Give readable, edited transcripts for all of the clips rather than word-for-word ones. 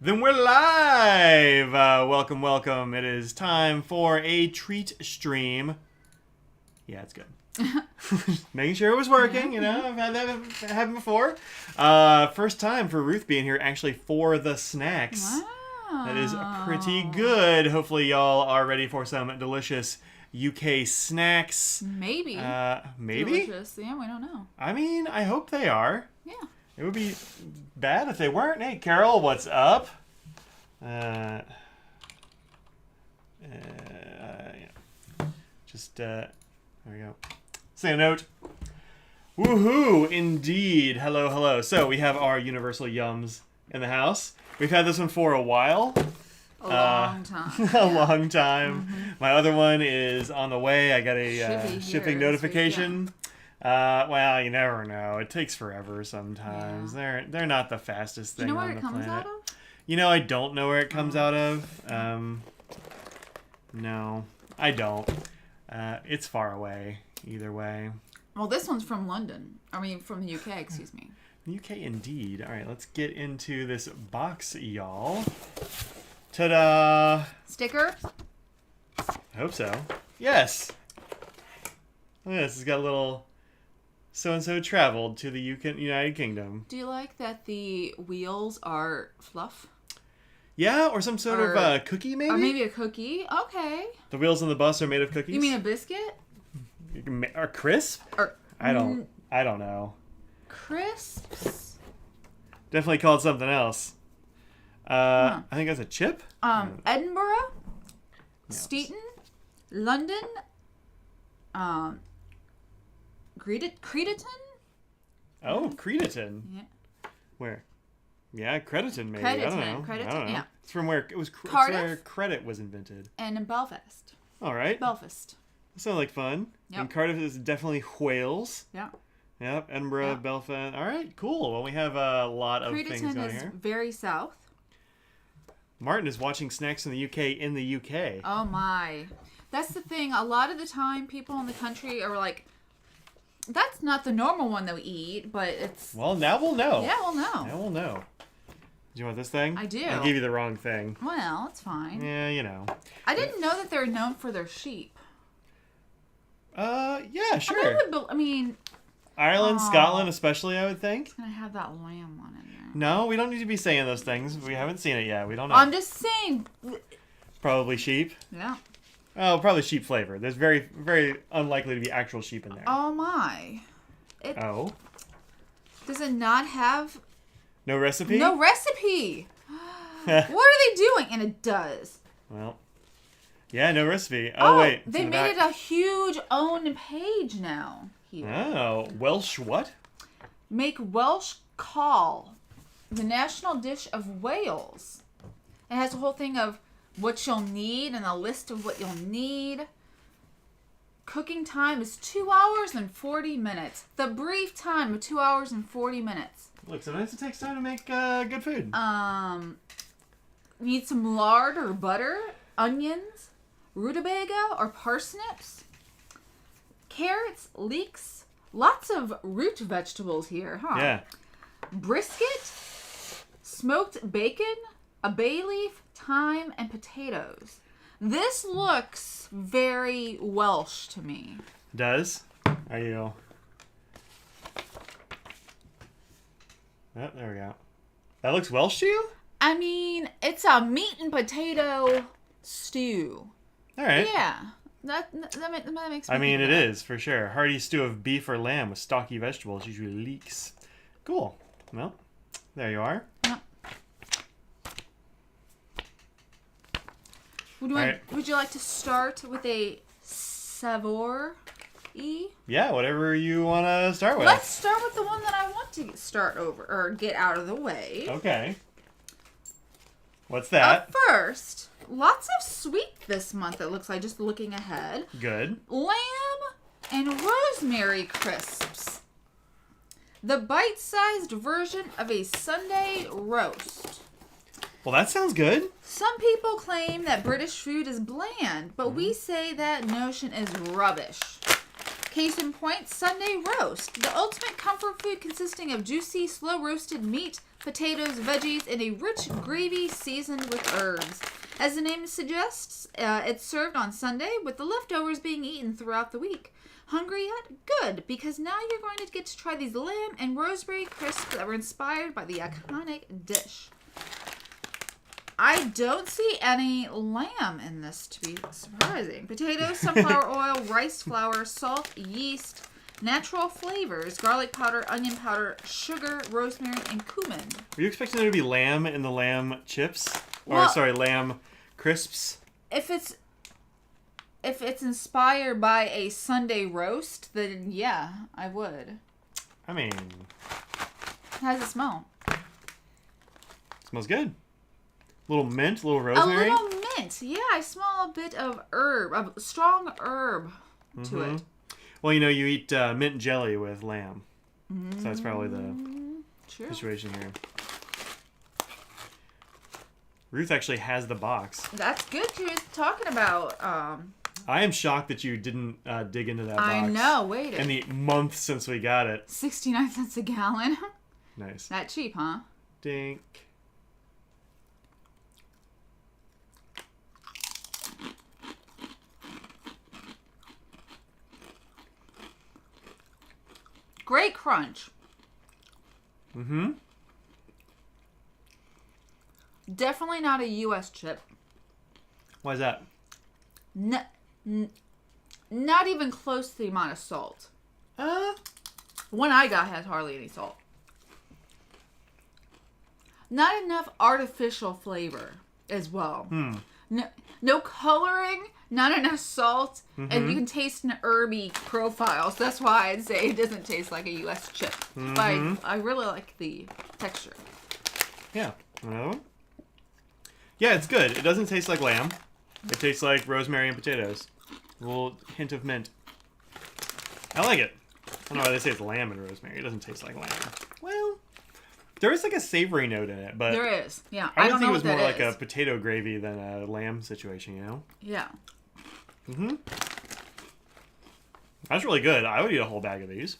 Then we're live! Welcome, welcome. It is time for a treat stream. Yeah, it's good. Making sure it was working, you know. I've had that happen before. First time for Ruth being here actually for the snacks. Wow. That is pretty good. Hopefully y'all are ready for some delicious UK snacks. Maybe. Maybe? Delicious. Yeah, we don't know. I mean, I hope they are. Yeah. It would be bad if they weren't. Hey, Carol, what's up? Yeah. Just, there we go. Say a note. Woohoo, indeed. Hello, hello. So, we have our Universal Yums in the house. We've had this one for a while. A long time. A long time. Mm-hmm. My other one is on the way. I got a shipping notification. Well, you never know. It takes forever sometimes. Yeah. They're not the fastest thing on the planet. Do you know where it comes out of? You know, I don't know where it comes out of. No, I don't. It's far away, either way. Well, this one's from London. I mean, from the UK, excuse me. UK, indeed. All right, let's get into this box, y'all. Ta-da! Sticker? I hope so. Yes! Oh, yes, it's got a little... So-and-so traveled to the United Kingdom. Do you like that the wheels are fluff? Yeah, or some sort of cookie, maybe? Or maybe a cookie. Okay. The wheels on the bus are made of cookies? You mean a biscuit? Or crisp? Or I don't know. Crisps? Definitely called something else. I think that's a chip? Edinburgh? Yes. Steeton? London? Crediton? Oh, Crediton. Yeah. Where? Yeah, Crediton maybe. Crediton. I don't know. Crediton, yeah. It's from where it was. Cardiff? It's where credit was invented. And in Belfast. All right. Belfast. That sounds like fun. Yep. And Cardiff is definitely Wales. Yeah. Yep. Edinburgh, Yep. Belfast. All right. Cool. Well, we have a lot of things going Crediton is here. very south. Martin is watching Snacks in the UK in the UK. Oh my. That's the thing. A lot of the time, people in the country are like, that's not the normal one that we eat, but it's... Well, now we'll know. Yeah, we'll know. Now we'll know. Do you want this thing? I do. I gave you the wrong thing. Well, it's fine. Yeah, you know. I didn't know that they're known for their sheep. Yeah, sure. I mean... Ireland, Scotland especially, I would think. It's going to have that lamb one in there. No, we don't need to be saying those things. We haven't seen it yet. We don't know. I'm just saying... Probably sheep. Yeah. Oh, probably sheep flavor. There's very, very unlikely to be actual sheep in there. Oh my. Oh? Does it not have... No recipe? No recipe! What are they doing? And it does. Well, yeah, no recipe. Oh, wait. They made it a huge own page now. Here. Oh, Welsh what? Make Welsh caul the national dish of Wales. It has a whole thing of what you'll need and a list of what you'll need. Cooking time is 2 hours and 40 minutes. The brief time of 2 hours and 40 minutes. Look, sometimes it takes time to make good food. Need some lard or butter, onions, rutabaga or parsnips, carrots, leeks, lots of root vegetables here, huh? Yeah. Brisket, smoked bacon, a bay leaf, thyme, and potatoes. This looks very Welsh to me. Does? Are you... Oh, there we go. That looks Welsh to you? I mean, it's a meat and potato stew. All right. Yeah. That makes me I mean, think it of that. is, for sure. Hearty stew of beef or lamb with stocky vegetables, usually leeks. Cool. Well, there you are. Yeah. Would you like to start with a savour-y? Yeah, whatever you want to start with. Let's start with the one that I want to start over, or get out of the way. Okay. What's that? First, lots of sweet this month, it looks like, just looking ahead. Good. Lamb and rosemary crisps. The bite-sized version of a Sunday roast. Well, that sounds good. Some people claim that British food is bland, but we say that notion is rubbish. Case in point, Sunday roast. The ultimate comfort food consisting of juicy, slow-roasted meat, potatoes, veggies, and a rich gravy seasoned with herbs. As the name suggests, it's served on Sunday, with the leftovers being eaten throughout the week. Hungry yet? Good, because now you're going to get to try these lamb and rosemary crisps that were inspired by the iconic dish. I don't see any lamb in this, to be surprising. Potatoes, sunflower oil, rice flour, salt, yeast, natural flavors, garlic powder, onion powder, sugar, rosemary, and cumin. Were you expecting there to be lamb in the lamb chips? Lamb crisps? If it's inspired by a Sunday roast, then yeah, I would. I mean... How does it smell? Smells good. A little mint, a little rosemary. A little mint. Yeah, I smell a bit of herb, a strong herb to it. Well, you eat mint jelly with lamb. So that's probably the situation here. Ruth actually has the box. That's good. She was talking about... I am shocked that you didn't dig into that box. I know. Wait. In the month since we got it. 69 cents a gallon. Nice. Not cheap, huh? Dink. Great crunch. Mm-hmm. Definitely not a U.S. chip. Why is that? Not even close to the amount of salt. One I got has hardly any salt. Not enough artificial flavor as well. No coloring, not enough salt, and you can taste an herby profile. So that's why I'd say it doesn't taste like a U.S. chip. But I really like the texture. Yeah. Another one? Yeah, it's good. It doesn't taste like lamb. It tastes like rosemary and potatoes. A little hint of mint. I like it. I don't know why they say it's lamb and rosemary. It doesn't taste like lamb. Well, there is like a savory note in it, but... There is, yeah. I don't think know it was what more that like is. a potato gravy than a lamb situation, Yeah. Mm-hmm. That's really good. I would eat a whole bag of these.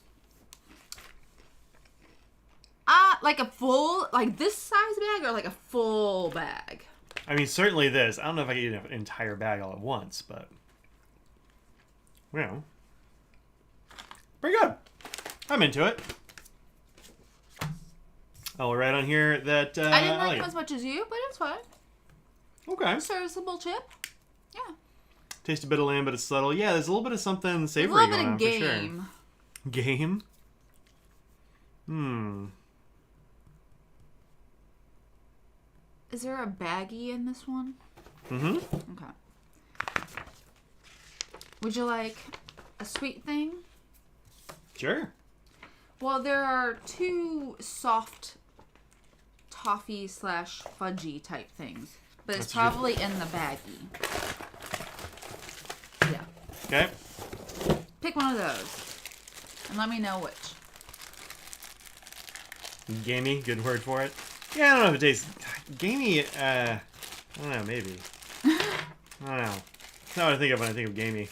Like a full, like this size bag or like a full bag? I mean, certainly this. I don't know if I could eat an entire bag all at once, but... Pretty good. I'm into it. I'll write on here that... I didn't like them as much as you, but it's fine. Okay. Serviceable chip. Yeah. Taste a bit of lamb, but it's subtle. Yeah, there's a little bit of something savory going on. A little bit of game. For sure. Game? Is there a baggie in this one? Mm-hmm. Okay. Would you like a sweet thing? Sure. Well, there are two soft toffee / fudgy type things, but it's probably in the baggie. Yeah. Okay. Pick one of those, and let me know which. Gamey, good word for it. Yeah, I don't know if it tastes... Gamey, I don't know, maybe. I don't know. That's not what I think of when I think of gamey.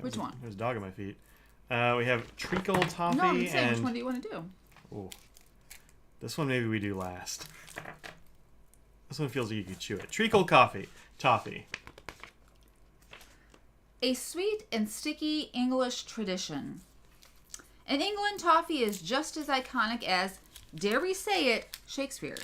Which one? There's a dog on my feet. We have Treacle, Toffee, No, I'm saying and... which one do you want to do? Oh, this one maybe we do last. This one feels like you could chew it. Treacle, Toffee. A sweet and sticky English tradition. In England, toffee is just as iconic as, dare we say it, Shakespeare.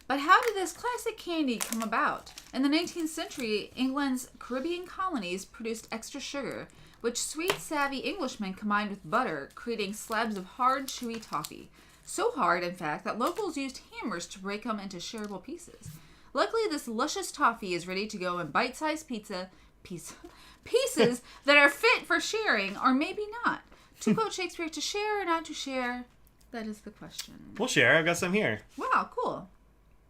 But how did this classic candy come about? In the 19th century, England's Caribbean colonies produced extra sugar, which sweet, savvy Englishmen combined with butter, creating slabs of hard, chewy toffee. So hard, in fact, that locals used hammers to break them into shareable pieces. Luckily, this luscious toffee is ready to go in bite-sized pieces that are fit for sharing, or maybe not. To quote Shakespeare, to share or not to share, that is the question. We'll share. I've got some here. Wow, cool.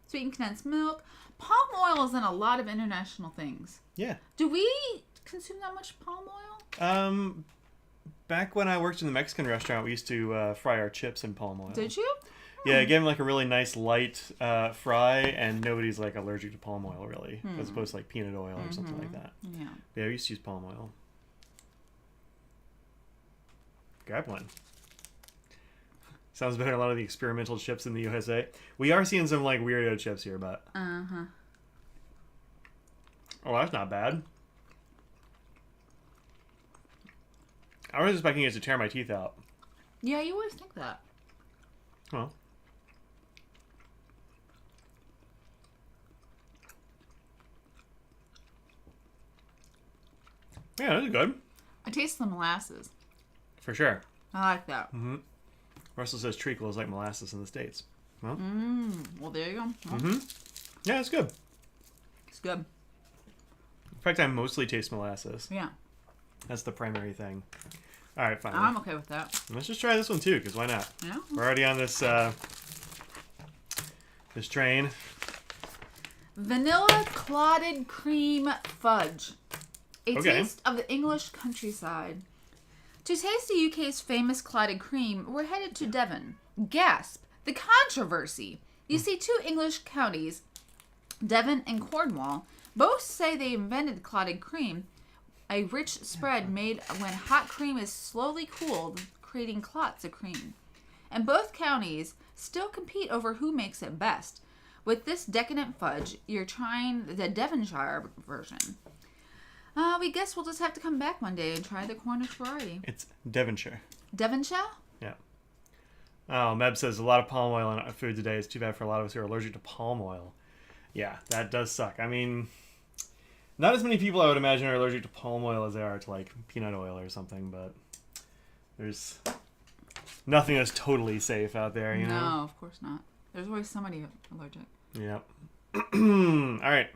Sweetened condensed milk. Palm oil is in a lot of international things. Yeah. Do we consume that much palm oil? Back when I worked in the Mexican restaurant, we used to fry our chips in palm oil. Did you? Yeah, give them like a really nice light fry, and nobody's like allergic to palm oil really, as opposed to like peanut oil or something like that. Yeah, I used to use palm oil. Grab one. Sounds better than a lot of the experimental chips in the USA. We are seeing some like weirdo chips here, but oh, that's not bad. I was expecting it to tear my teeth out. Yeah, you always think that. Well. Yeah, this is good. I taste the molasses. For sure. I like that. Russell says treacle is like molasses in the States. Well, well there you go. Yeah, it's good. It's good. In fact, I mostly taste molasses. Yeah. That's the primary thing. All right, fine. I'm okay with that. Let's just try this one too, because why not? Yeah. We're already on this this train. Vanilla clotted cream fudge. A Okay. taste of the English countryside. To taste the UK's famous clotted cream, we're headed to Devon. Gasp! The controversy! You see, two English counties, Devon and Cornwall, both say they invented clotted cream, a rich spread made when hot cream is slowly cooled, creating clots of cream. And both counties still compete over who makes it best. With this decadent fudge, you're trying the Devonshire version. We guess we'll just have to come back one day and try the Cornish variety. It's Devonshire. Devonshire? Yeah. Oh, Meb says a lot of palm oil in our food today. It's too bad for a lot of us who are allergic to palm oil. Yeah, that does suck. I mean, not as many people I would imagine are allergic to palm oil as they are to like peanut oil or something, but there's nothing that's totally safe out there, you know? No, of course not. There's always somebody allergic. Yep. All right.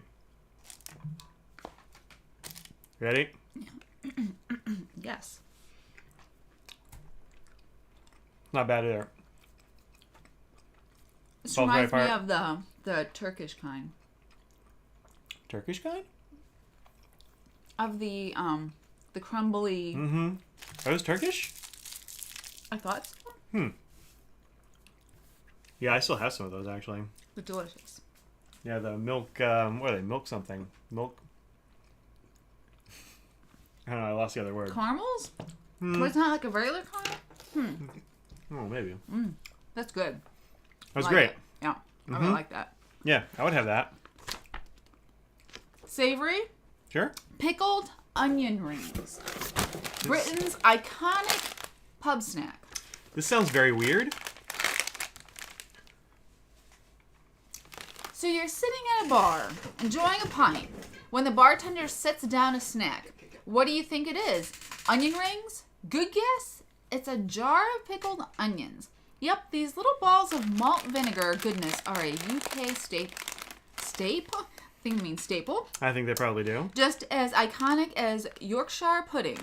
Ready? Yes. Not bad either. This Falls right reminds me apart. of the Turkish kind. Turkish kind? Of the crumbly... Mm-hmm. Are those Turkish? I thought so. Yeah, I still have some of those, actually. They're delicious. Yeah, the milk, what are they? Milk something. Milk... I don't know, I lost the other word. Caramels? But it's not like a regular caramel? Oh, maybe. That's good. That was Like great. it. Yeah, I really like that. Yeah, I would have that. Savory, Sure. pickled onion rings. Britain's iconic pub snack. This sounds very weird. So you're sitting at a bar, enjoying a pint, when the bartender sets down a snack. What do you think it is? Onion rings? Good guess? It's a jar of pickled onions. Yep, these little balls of malt vinegar goodness are a UK staple? I think it means staple. I think they probably do. Just as iconic as Yorkshire pudding.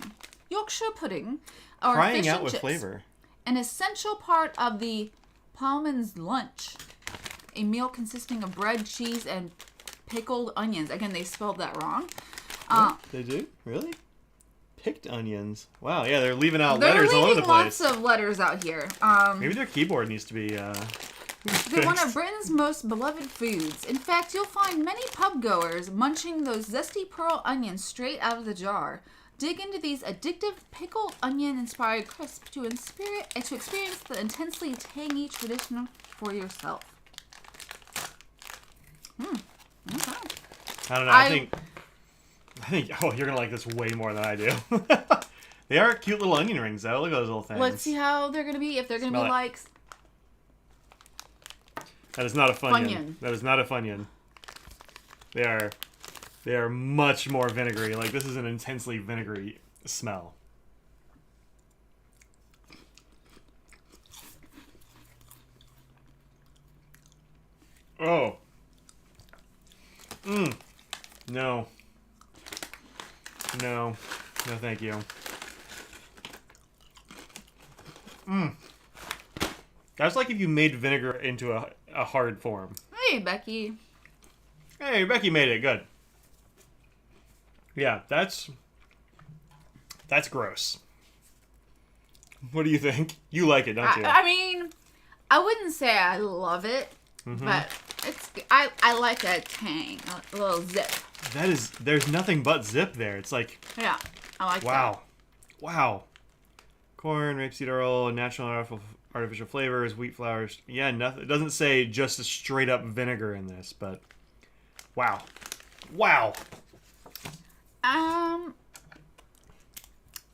Yorkshire pudding or Crying fish out and with chips. flavor. An essential part of the Pullman's lunch. A meal consisting of bread, cheese, and pickled onions. Again, they spelled that wrong. They do? Really? Picked onions. Wow, yeah, they're leaving out letters all over the place. Lots of letters out here. Maybe their keyboard needs to be They're one of Britain's most beloved foods. In fact, you'll find many pub goers munching those zesty pearl onions straight out of the jar. Dig into these addictive pickled onion-inspired crisps to experience the intensely tangy tradition for yourself. Okay. I don't know, I think oh, you're gonna like this way more than I do. They are cute little onion rings though. Look at those little things. Let's see how they're gonna be. If they're gonna Smell be it. like That is not a Funyun. Funyun. That is not a Funyun. They are much more vinegary. Like, this is an intensely vinegary smell. Oh. No. No. No, thank you. That's like if you made vinegar into a hard form. Hey, Becky. Hey, Becky made it. Good. Yeah, that's gross. What do you think? You like it, don't you? I mean, I wouldn't say I love it, but I like a tang, a little zip. There's nothing but zip there. It's like, Yeah, I like that. Wow. Corn, rapeseed oil, natural artificial flavors, wheat flours. Yeah, nothing. It doesn't say just a straight up vinegar in this, but wow.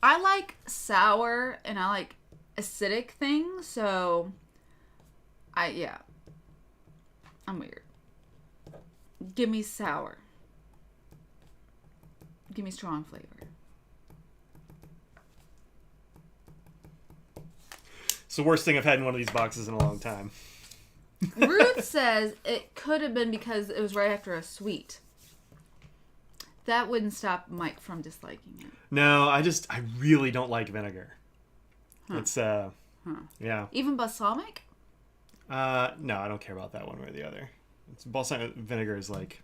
I like sour and I like acidic things, so I'm weird. Give me sour. Give me strong flavor. It's the worst thing I've had in one of these boxes in a long time. Ruth says it could have been because it was right after a sweet. That wouldn't stop Mike from disliking it. No, I really don't like vinegar. It's yeah. Even balsamic? No, I don't care about that one way or the other. Balsamic vinegar is like,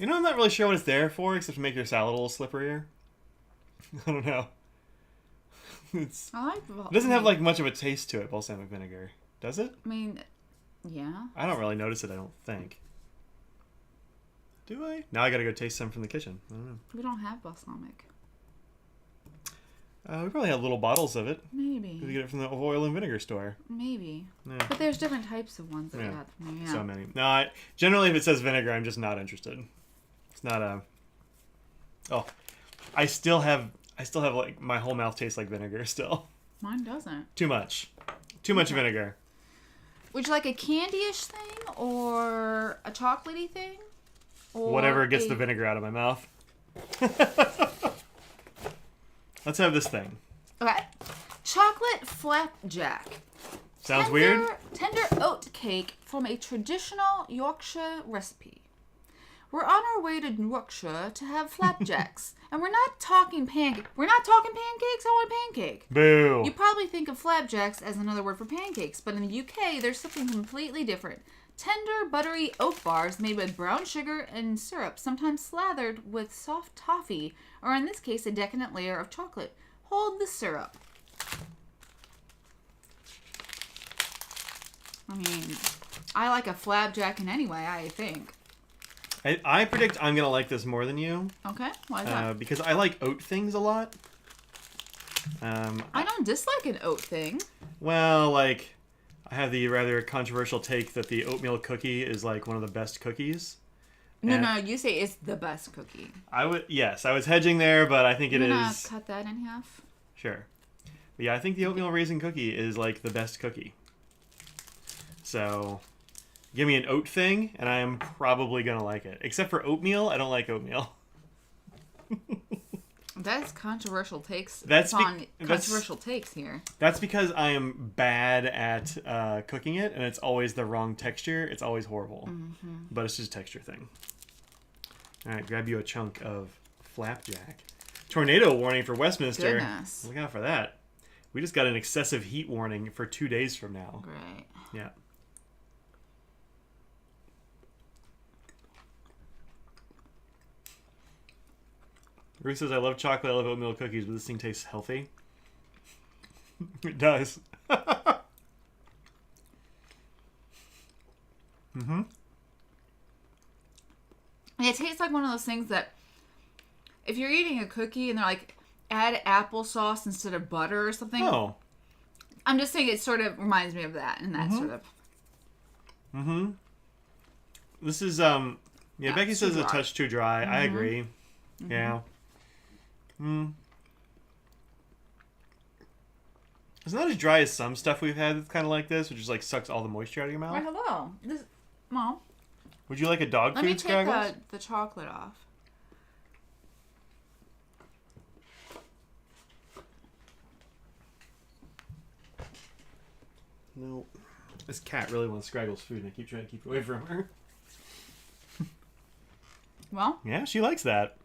I'm not really sure what it's there for, except to make your salad a little slipperier. I don't know. It doesn't have like much of a taste to it, balsamic vinegar. Does it? I mean, yeah. I don't really notice it, I don't think. Do I? Now I gotta go taste some from the kitchen. I don't know. We don't have balsamic. We probably have little bottles of it. Maybe. We get it from the oil and vinegar store. Maybe. Yeah. But there's different types of ones that we got from there. Yeah. So many. No, generally if it says vinegar, I'm just not interested. It's not a... Oh. I still have like, my whole mouth tastes like vinegar still. Mine doesn't. Too much vinegar. Would you like a candy-ish thing or a chocolatey thing? Or whatever gets the vinegar out of my mouth. Let's have this thing. Okay. Chocolate flapjack. Sounds weird. Tender oat cake from a traditional Yorkshire recipe. We're on our way to Yorkshire to have flapjacks. And we're not talking pancakes. We're not talking pancakes. I want a pancake. Boo. You probably think of flapjacks as another word for pancakes, but in the UK, there's something completely different. Tender, buttery oat bars made with brown sugar and syrup, sometimes slathered with soft toffee, or in this case, a decadent layer of chocolate. Hold the syrup. I mean, I like a flapjack in any way, I think. I predict I'm going to like this more than you. Okay, why is that? Because I like oat things a lot. I don't dislike an oat thing. Well, like... I have the rather controversial take that the oatmeal cookie is like one of the best cookies. No, you say it's the best cookie. I was hedging there, but I think it is. You gonna cut that in half? Sure. But yeah, I think the oatmeal raisin cookie is like the best cookie. So, give me an oat thing, and I am probably gonna like it. Except for oatmeal, I don't like oatmeal. That's controversial takes. Controversial takes here. That's because I am bad at cooking it, and it's always the wrong texture. It's always horrible. Mm-hmm. But it's just a texture thing. All right, grab you a chunk of flapjack. Tornado warning for Westminster. Goodness. Look out for that. We just got an excessive heat warning for 2 days from now. Great. Yeah. Ruth says, I love chocolate, I love oatmeal cookies, but this thing tastes healthy. It does. Mm-hmm. It tastes like one of those things that if you're eating a cookie and they're like, add applesauce instead of butter or something. Oh. I'm just saying it sort of reminds me of that and that sort of. Mm-hmm. This is, Becky says a touch too dry. I agree. Mm-hmm. Yeah. It's not as dry as some stuff we've had that's kind of like this, which just like sucks all the moisture out of your mouth. Right, hello. Mom. Would you like a dog food scraggles? Let me take the chocolate off. No. This cat really wants Scraggles food, and I keep trying to keep it away from her. Well? Yeah, she likes that.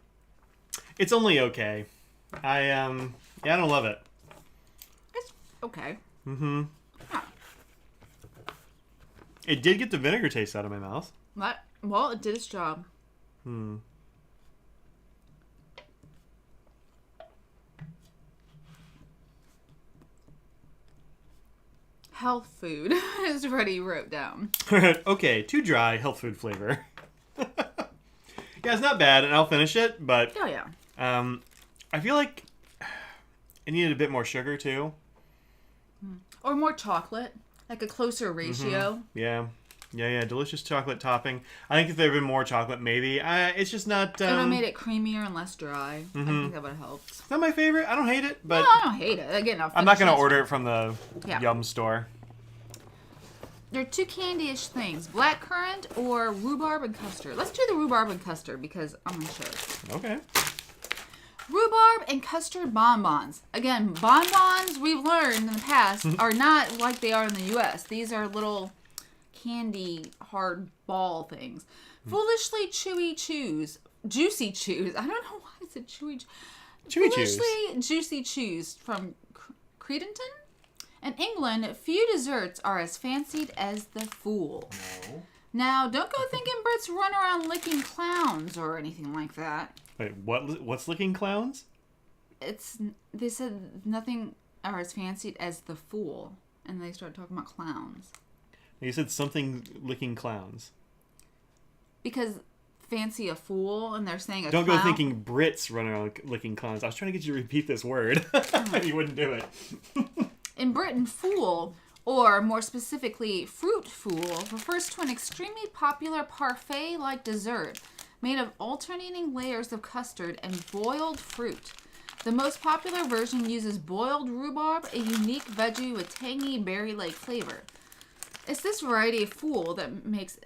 It's only okay. I don't love it. It's okay. Mm-hmm. Yeah. It did get the vinegar taste out of my mouth. What? Well, it did its job. Health food is what he wrote down. Okay, too dry, health food flavor. Yeah, it's not bad, and I'll finish it, but... Oh, yeah. I feel like it needed a bit more sugar, too. Or more chocolate. Like a closer ratio. Yeah. Yeah, delicious chocolate topping. I think if there had been more chocolate, maybe. It's just not... It would have made it creamier and less dry. I think that would have helped. It's not my favorite. I don't hate it, but... No, I don't hate it. Again, I'm not going to order it from the Yum store. There are 2 candy-ish things. Blackcurrant or rhubarb and custard. Let's do the rhubarb and custard because I'm going to show it. Okay. Rhubarb and custard bonbons. Again, bonbons, we've learned in the past, are not like they are in the U.S. These are little candy hard ball things. Foolishly chewy chews. Juicy chews. I don't know why it's a chewy. Chewy Foolishly juicy chews from Credenton. In England, few desserts are as fancied as the Fool. No. Now, don't go thinking Brits run around licking clowns or anything like that. Wait, what's licking clowns? They said nothing are as fancied as the Fool, and they started talking about clowns. You said something licking clowns. Because fancy a fool, and they're saying Don't clown. go thinking Brits run around licking clowns. I was trying to get you to repeat this word. You wouldn't do it. In Britain, fool, or more specifically, fruit fool, refers to an extremely popular parfait-like dessert made of alternating layers of custard and boiled fruit. The most popular version uses boiled rhubarb, a unique veggie with tangy berry-like flavor. It's this variety of fool that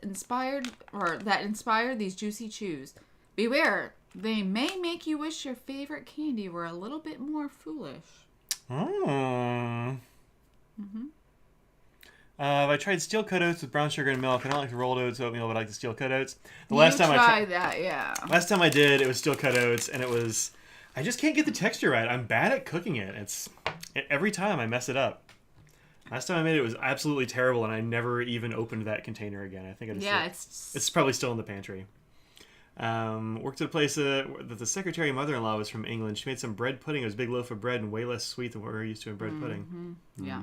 inspired these juicy chews. Beware, they may make you wish your favorite candy were a little bit more foolish. I tried steel cut oats with brown sugar and milk. I don't like the rolled oats oatmeal, but I like the steel cut oats. Last time I did, it was steel cut oats, and it was... I just can't get the texture right. I'm bad at cooking it. Every time I mess it up. Last time I made it was absolutely terrible, and I never even opened that container again. I think it's probably still in the pantry. Worked at a place that the secretary mother-in-law was from England. She made some bread pudding. It was a big loaf of bread and way less sweet than what we're used to in bread pudding. Yeah.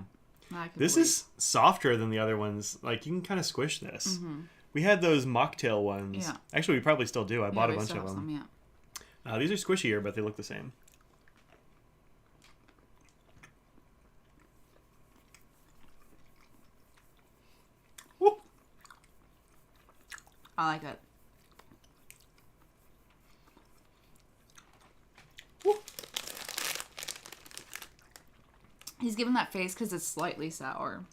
This is softer than the other ones. Like, you can kind of squish this. We had those mocktail ones. Yeah. Actually, we probably still do. I bought a bunch of them. Some, these are squishier, but they look the same. Woo. I like it. Woo. He's giving that face because it's slightly sour.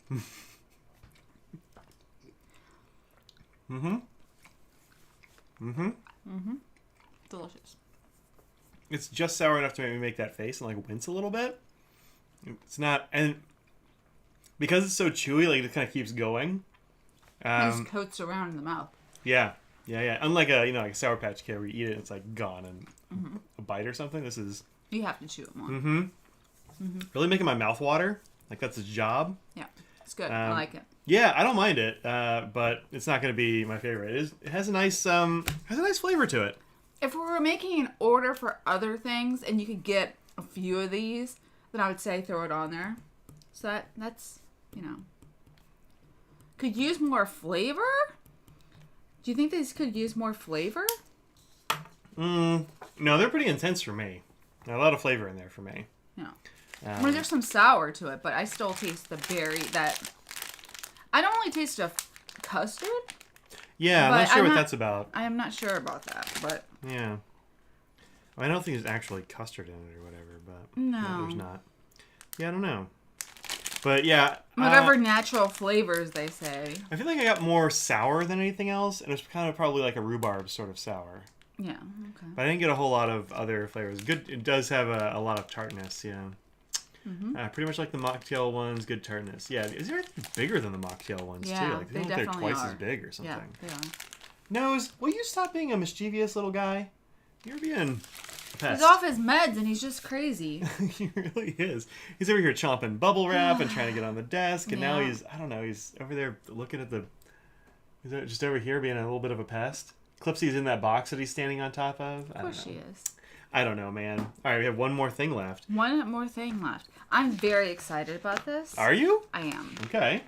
Delicious. It's just sour enough to make me make that face and like wince a little bit. It's not, and because it's so chewy, like it kind of keeps going. It just coats around in the mouth. Yeah. Unlike like a Sour Patch Kid where you eat it and it's like gone in a bite or something. This is... You have to chew it more. Really making my mouth water. Like that's its job. Yeah, it's good. I like it. Yeah, I don't mind it, but it's not going to be my favorite. It has a nice flavor to it. If we were making an order for other things and you could get a few of these, then I would say throw it on there. So that's, could use more flavor? Do you think these could use more flavor? No, they're pretty intense for me. A lot of flavor in there for me. Yeah. There's some sour to it, but I still taste the berry I don't really taste a custard. Yeah, I'm not sure what that's about. I am not sure about that, but... Yeah. I don't think there's actually custard in it or whatever, but... No. There's not. Yeah, I don't know. But yeah... Whatever natural flavors they say. I feel like I got more sour than anything else, and it's kind of probably like a rhubarb sort of sour. Yeah, okay. But I didn't get a whole lot of other flavors. Good. It does have a lot of tartness, yeah. Pretty much like the mocktail ones, good tartness. Yeah, is there anything bigger than the mocktail ones, too? Like, they look like they're twice as big or something. Yeah, they are. Nose, will you stop being a mischievous little guy? You're being a pest. He's off his meds and he's just crazy. He really is. He's over here chomping bubble wrap and trying to get on the desk, and now he's over there looking at he's just over here being a little bit of a pest. Clipsy's in that box that he's standing on top of. Of course she is. I don't know, man. All right, we have one more thing left. One more thing left. I'm very excited about this. Are you? I am. Okay.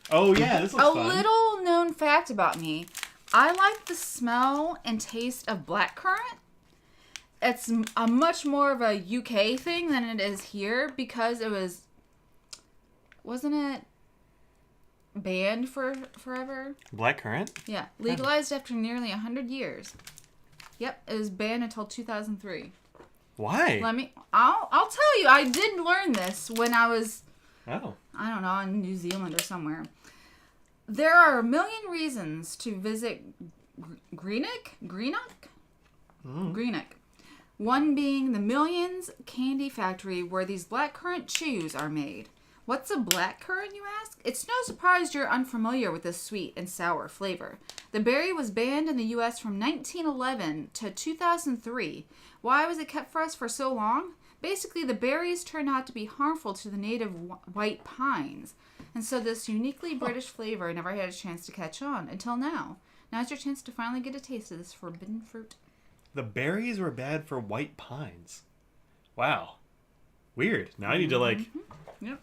Oh, yeah, this looks fun. A little known fact about me. I like the smell and taste of blackcurrant. It's a much more of a UK thing than it is here because it wasn't it banned for forever? Blackcurrant? Yeah, legalized after nearly 100 years. Yep, it was banned until 2003. Why? I'll tell you, I did learn this when I was, I don't know, in New Zealand or somewhere. There are a million reasons to visit Greenock? Greenock. One being the Millions Candy Factory where these blackcurrant chews are made. What's a blackcurrant, you ask? It's no surprise you're unfamiliar with this sweet and sour flavor. The berry was banned in the U.S. from 1911 to 2003. Why was it kept for us for so long? Basically, the berries turned out to be harmful to the native white pines. And so this uniquely British flavor never had a chance to catch on until now. Now's your chance to finally get a taste of this forbidden fruit. The berries were bad for white pines. Wow. Weird. Now I need to Yep.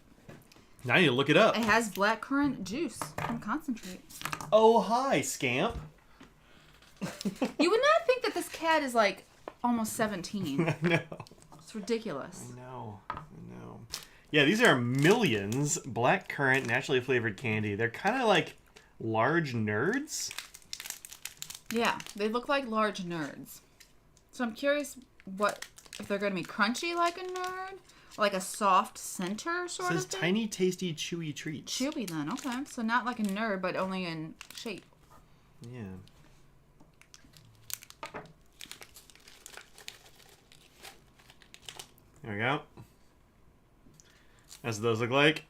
Now I need to look it up. It has blackcurrant juice and concentrate. Oh, hi, scamp. You would not think that this cat is like almost 17. I know. It's ridiculous. I know. Yeah, these are Millions blackcurrant naturally flavored candy. They're kind of like large nerds. Yeah, they look like large nerds. So I'm curious if they're going to be crunchy like a nerd, or like a soft center sort It of says thing. tiny, tasty, chewy treats. Chewy then, okay. So not like a nerd, but only in shape. Yeah. There we go. That's what those look like.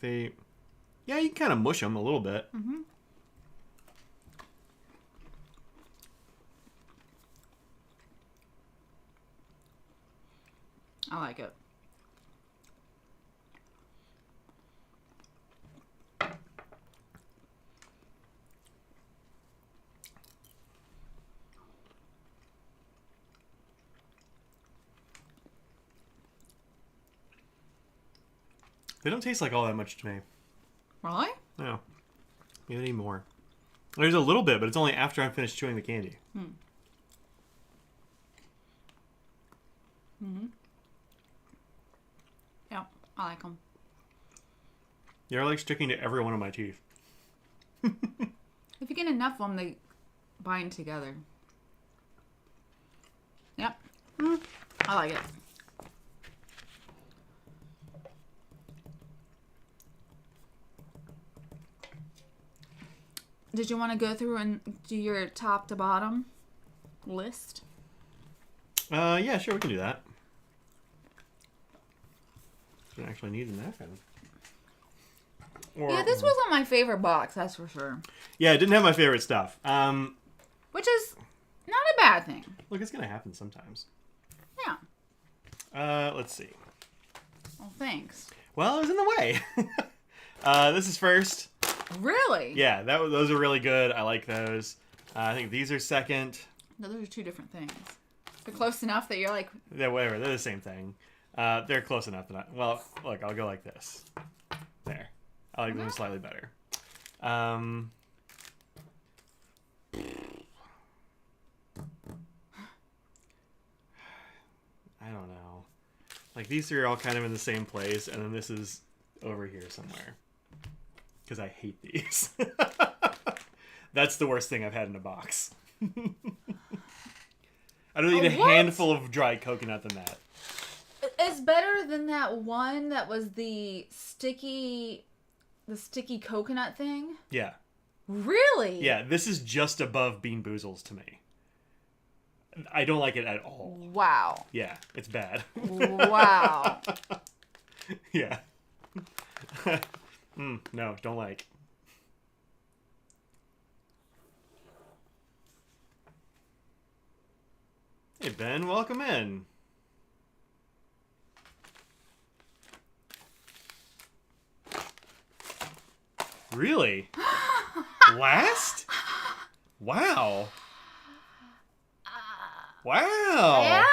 Yeah, you can kind of mush them a little bit. Mm-hmm. I like it. They don't taste like all that much to me. Really? No. Maybe any more. There's a little bit, but it's only after I'm finished chewing the candy. Mm-hmm. Yeah, I like them. They're like sticking to every one of my teeth. If you get enough of them, they bind together. Yep. I like it. Did you want to go through and do your top to bottom list? Yeah, sure, we can do that. Don't actually need a napkin. Yeah, this wasn't my favorite box, that's for sure. Yeah, it didn't have my favorite stuff. Which is not a bad thing. Look, it's gonna happen sometimes. Yeah. Let's see. Well, thanks. Well, it was in the way. This is first. Really? Yeah, those are really good. I like those. I think these are second. No, those are two different things. They're close enough that you're like... They're whatever. They're the same thing. They're close enough that well, look, I'll go like this. There. I like them slightly better. I don't know. Like, these three are all kind of in the same place, and then this is over here somewhere. Because I hate these. That's the worst thing I've had in a box. I'd rather eat a handful of dried coconut than that. It's better than that one that was the sticky coconut thing? Yeah. Really? Yeah, this is just above Bean Boozles to me. I don't like it at all. Wow. Yeah, it's bad. Wow. Yeah. No, don't like. Hey, Ben, welcome in. Really? Last? Wow. Wow. Yeah,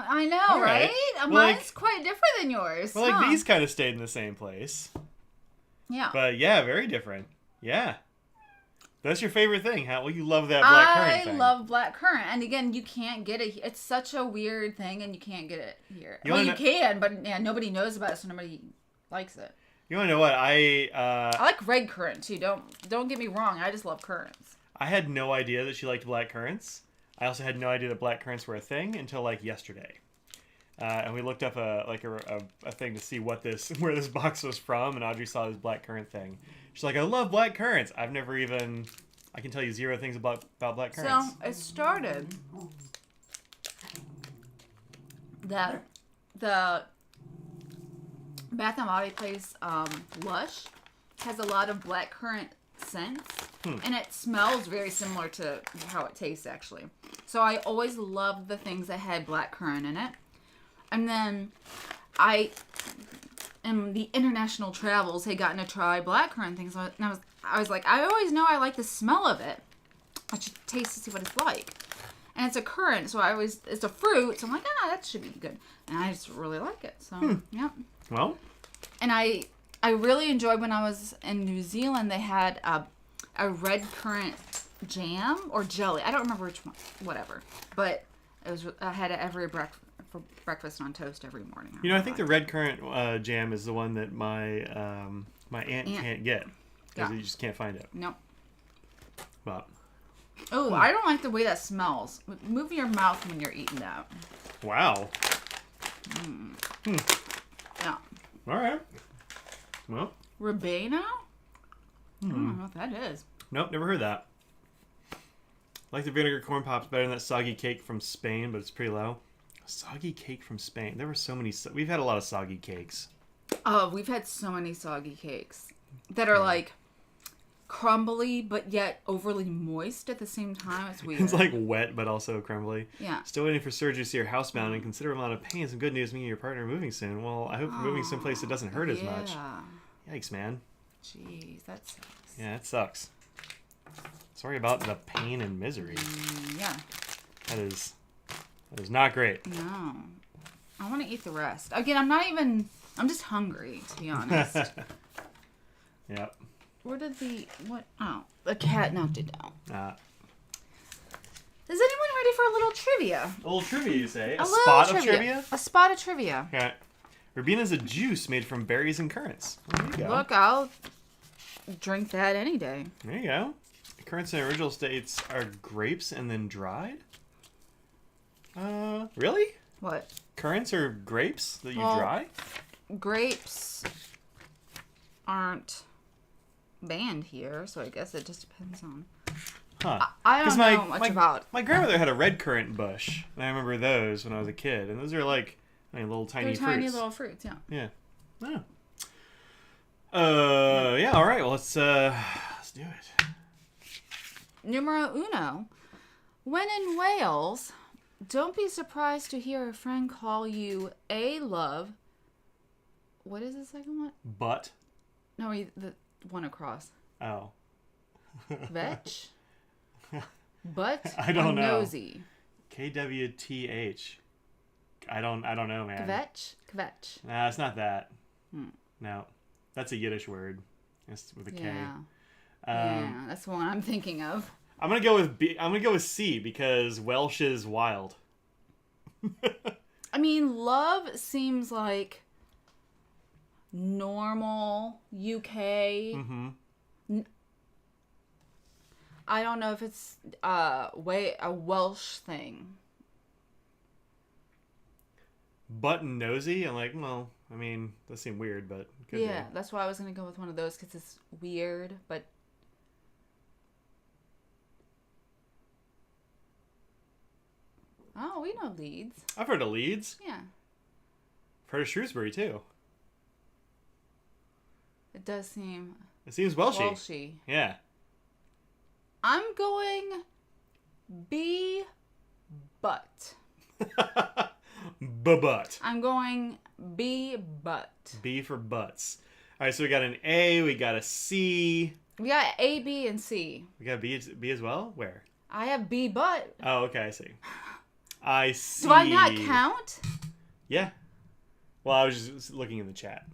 I know, right? Well, Mine's quite different than yours. Well, like these kind of stayed in the same place. Yeah. But yeah, very different. Yeah. That's your favorite thing, huh? Well, you love that blackcurrant thing. I love blackcurrant. And again, you can't get it. It's such a weird thing, and you can't get it here. You can, but yeah, nobody knows about it, so nobody likes it. You want to know what? I like red currant, too. Don't get me wrong. I just love currants. I had no idea that she liked blackcurrants. I also had no idea that blackcurrants were a thing until like yesterday. And we looked up a thing to see where this box was from, and Audrey saw this blackcurrant thing. She's like, I love blackcurrants. I can tell you 0 things about blackcurrants. So it started that the Bath and Body place Lush has a lot of blackcurrant scents, and it smells very similar to how it tastes actually. So I always loved the things that had blackcurrant in it. And then in the international travels had gotten to try blackcurrant things, and I was like, I always know I like the smell of it. I should taste to see what it's like. And it's a currant, so it's a fruit, so I'm like, that should be good. And I just really like it. So yeah. Well. And I really enjoyed when I was in New Zealand. They had a red currant jam or jelly. I don't remember which one. Whatever. But I had it for breakfast on toast every morning. I think the red currant jam is the one that my aunt can't get because you just can't find it. Nope. But. Oh, I don't like the way that smells. Move your mouth when you're eating that. Wow. Yeah. All right. Well. Ribena? I don't know what that is. Nope, never heard that. I like the vinegar corn pops better than that soggy cake from Spain, but it's pretty low. Soggy cake from Spain. There were so many. We've had a lot of soggy cakes. Oh, we've had so many soggy cakes that are like crumbly, but yet overly moist at the same time. It's weird. It's like wet, but also crumbly. Yeah. Still waiting for surgery to see you're housebound and considerable amount of pain. Some good news, me and your partner are moving soon. Well, I hope you're moving someplace that doesn't hurt as much. Yikes, man. Jeez, that sucks. Yeah, it sucks. Sorry about the pain and misery. Yeah. That is not great. No. I want to eat the rest. Again, I'm just hungry, to be honest. Yep. Where did the cat knocked it down. Is anyone ready for a little trivia? A little trivia, you say? A spot of trivia? A spot of trivia. Okay. Ribena is a juice made from berries and currants. There you go. Look, I'll drink that any day. There you go. Currants in their original states are grapes and then dried? Really? What? Currants are grapes that you dry? Grapes aren't banned here, so I guess it just depends on... Huh. I don't know much about... My grandmother had a red currant bush, and I remember those when I was a kid, and those are like little tiny fruits. Tiny little fruits, yeah. Yeah. Oh. Yeah, all right, well, let's do it. Numero uno. When in Wales, don't be surprised to hear a friend call you a love. What is the second one? Butt. No, the one across. Oh. Vetch? Butt? I don't know. Nosy? KWTH. I don't know, man. Kvetch? Kvetch. Nah, it's not that. No. That's a Yiddish word. It's with a K. Yeah. Yeah, that's the one I'm thinking of. I'm gonna go with B. I'm gonna go with C because Welsh is wild. I mean, love seems like normal UK. I don't know if it's a Welsh thing. Butt and nosy. I'm like, well, I mean, that seems weird, but could be. That's why I was gonna go with one of those because it's weird, but. Oh, we know Leeds. I've heard of Leeds. Yeah. I've heard of Shrewsbury too. It does seem. It seems Welshy. Welshy. Yeah. I'm going B. Butt. Butt. I'm going B. Butt. B for butts. All right, so we got an A, we got a C. We got A, B, and C. We got B as well? Where? I have B. Butt. Oh, okay, I see. I see. Do I not count? Yeah. Well, I was just looking in the chat.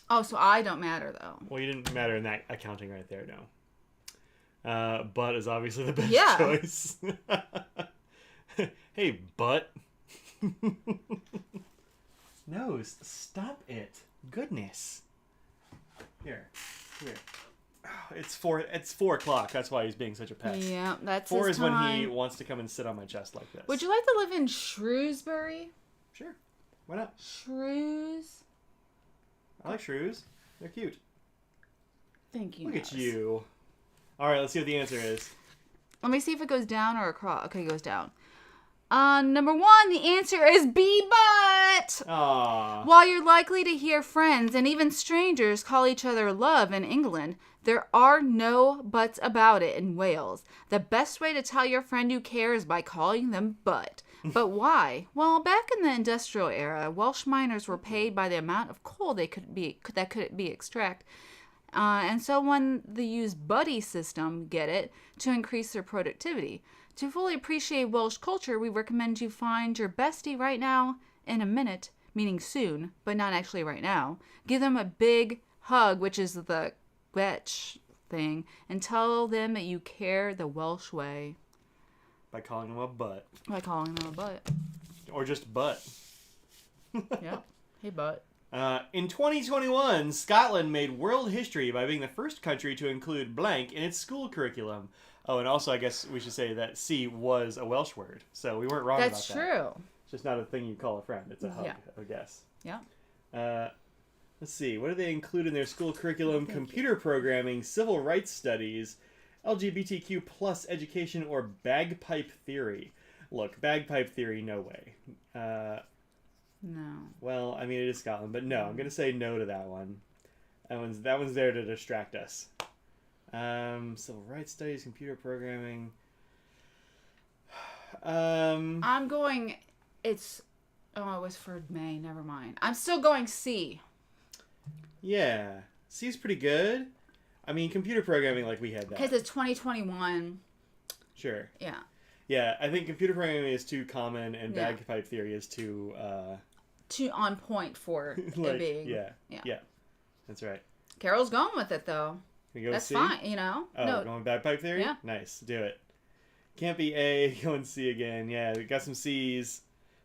Oh, so I don't matter, though. Well, you didn't matter in that accounting right there, no. Butt is obviously the best choice. Hey, butt. Nose, stop it. Goodness. Here. Oh, it's 4 o'clock. That's why he's being such a pest. Yeah, that's 4 his is time. when he wants to come and sit on my chest like this. Would you like to live in Shrewsbury? Sure. Why not? Shrews? I like shrews. They're cute. Thank you. Look at you. All right, let's see what the answer is. Let me see if it goes down or across. Okay, it goes down. Number 1, the answer is B, but. Aww. While you're likely to hear friends and even strangers call each other love in England, there are no buts about it in Wales. The best way to tell your friend you care is by calling them butt. But why? Well, back in the industrial era, Welsh miners were paid by the amount of coal that could be extracted. And so when they use buddy system, get it, to increase their productivity. To fully appreciate Welsh culture, we recommend you find your bestie right now in a minute, meaning soon, but not actually right now. Give them a big hug, which is the gwetch thing, and tell them that you care the Welsh way. By calling them a butt. By calling them a butt. Or just butt. Yeah. Hey, butt. In 2021, Scotland made world history by being the first country to include blank in its school curriculum. Oh, and also I guess we should say that C was a Welsh word, so we weren't wrong about that. That's true. It's just not a thing you call a friend. It's a hug, I guess. Yeah. Let's see. What do they include in their school curriculum? Computer programming, civil rights studies, LGBTQ plus education, or bagpipe theory. Look, bagpipe theory, no way. No. Well, I mean, it is Scotland, but no, I'm going to say no to that one. That one's there to distract us. Civil rights studies, computer programming. I'm going, it was for May, never mind. I'm still going C. Yeah. C's pretty good. I mean, computer programming, like we had that. Because it's 2021. Sure. Yeah. Yeah, I think computer programming is too common, and bagpipe theory is too on point for like, it being. Yeah. That's right. Carol's going with it, though. Can we go That's C? Fine, you know? Oh, no. going bagpipe theory? Yeah. Nice. Do it. Can't be A, going C again. Yeah, we got some C's.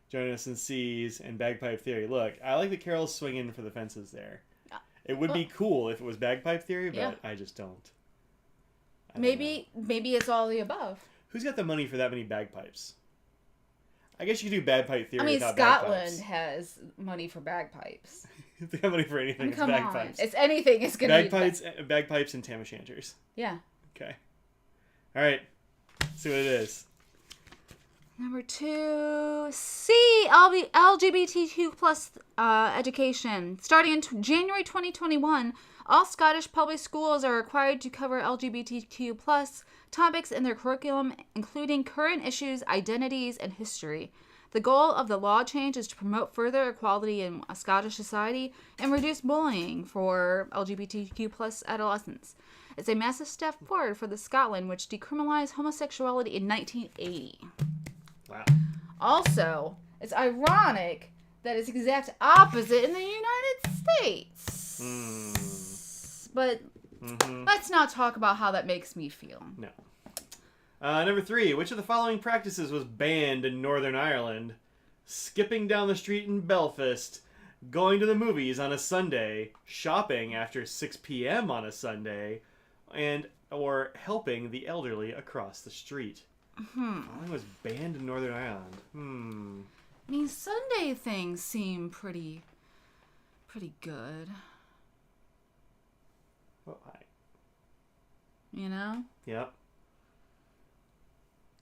Joining us in C's and bagpipe theory. Look, I like that Carol's swinging for the fences there. It would be cool if it was bagpipe theory, but I just don't. Maybe it's all the above. Who's got the money for that many bagpipes? I guess you could do bagpipe theory without Scotland bagpipes. has money for bagpipes. If they have money for anything, it's bagpipes. On. It's anything. It's going to be... Bagpipes and tam o'shanters. Yeah. Okay. All right. Let's see what it is. Number 2, C, LGBTQ plus education. Starting in January 2021, all Scottish public schools are required to cover LGBTQ plus topics in their curriculum, including current issues, identities, and history. The goal of the law change is to promote further equality in Scottish society and reduce bullying for LGBTQ plus adolescents. It's a massive step forward for the Scotland, which decriminalized homosexuality in 1980. Wow. Also, it's ironic that it's exact opposite in the United States. But let's not talk about how that makes me feel. No. Number 3, which of the following practices was banned in Northern Ireland? Skipping down the street in Belfast, going to the movies on a Sunday, shopping after 6 p.m. on a Sunday, or helping the elderly across the street. Following was banned in Northern Ireland. I mean, Sunday things seem pretty good. Well, You know? Yep.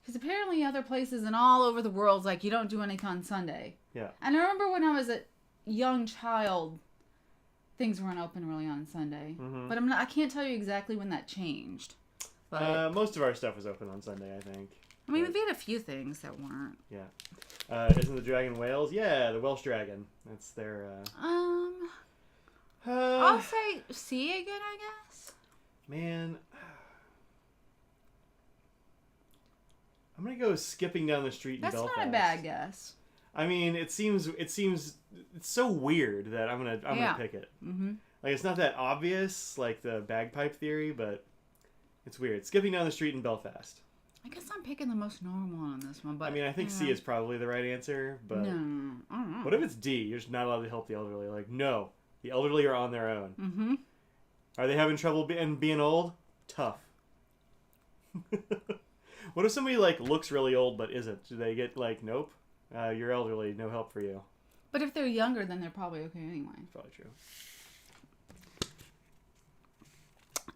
Because apparently other places and all over the world, like, you don't do anything on Sunday. Yeah. And I remember when I was a young child, things weren't open really on Sunday. But I can't tell you exactly when that changed. But most of our stuff was open on Sunday, I think. I mean, we've had a few things that weren't. Yeah. Isn't the dragon Wales? Yeah, the Welsh dragon. That's their... I'll say C again, I guess. Man... I'm gonna go skipping down the street in That's Belfast. not a bad guess. I mean, it seems it's so weird that I'm gonna pick it. Mm-hmm. Like, it's not that obvious, like the bagpipe theory, but it's weird. Skipping down the street in Belfast. I guess I'm picking the most normal one on this one, but I mean, I think C is probably the right answer, but no, I don't know. What if it's D? You're just not allowed to help the elderly. Like, no, the elderly are on their own. Mm-hmm. Are they having trouble being old? Tough. What if somebody like looks really old but isn't? Do they get like, nope, you're elderly, no help for you? But if they're younger, then they're probably okay anyway. Probably true.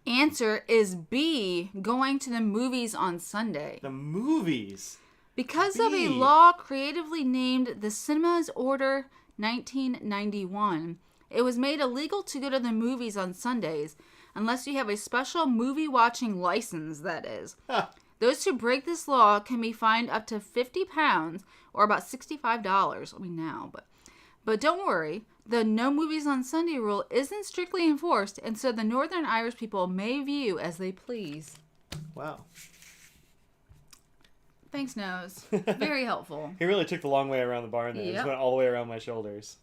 Answer is B, going to the movies on Sunday. The movies? Because B. of a law creatively named the Cinemas Order 1991, it was made illegal to go to the movies on Sundays unless you have a special movie-watching license, that is. Huh. Those who break this law can be fined up to £50 or about $65. I mean now, but don't worry. The no movies on Sunday rule isn't strictly enforced, and so the Northern Irish people may view as they please. Wow. Thanks, Nose. Very helpful. He really took the long way around the barn there. He just went all the way around my shoulders.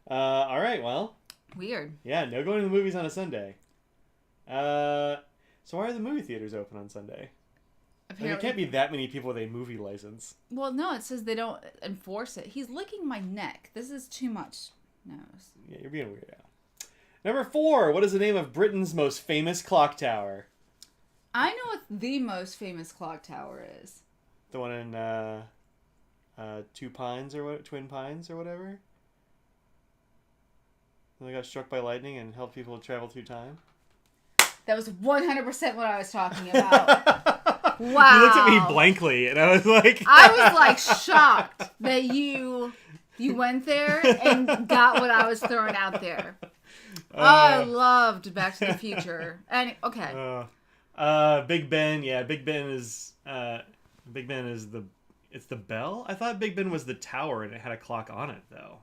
All right, well. Weird. Yeah, no going to the movies on a Sunday. So why are the movie theaters open on Sunday? Like, there can't be that many people with a movie license. Well, no, it says they don't enforce it. He's licking my neck. This is too much. Nose. Yeah, you're being weird now. Number 4. What is the name of Britain's most famous clock tower? I know what the most famous clock tower is. The one in Twin Pines or whatever? They got struck by lightning and helped people travel through time. That was 100% what I was talking about. Wow. You looked at me blankly, and I was like... I was, like, shocked that you went there and got what I was throwing out there. I loved Back to the Future. And, okay. Big Ben. Yeah, Big Ben is it's the bell? I thought Big Ben was the tower, and it had a clock on it, though.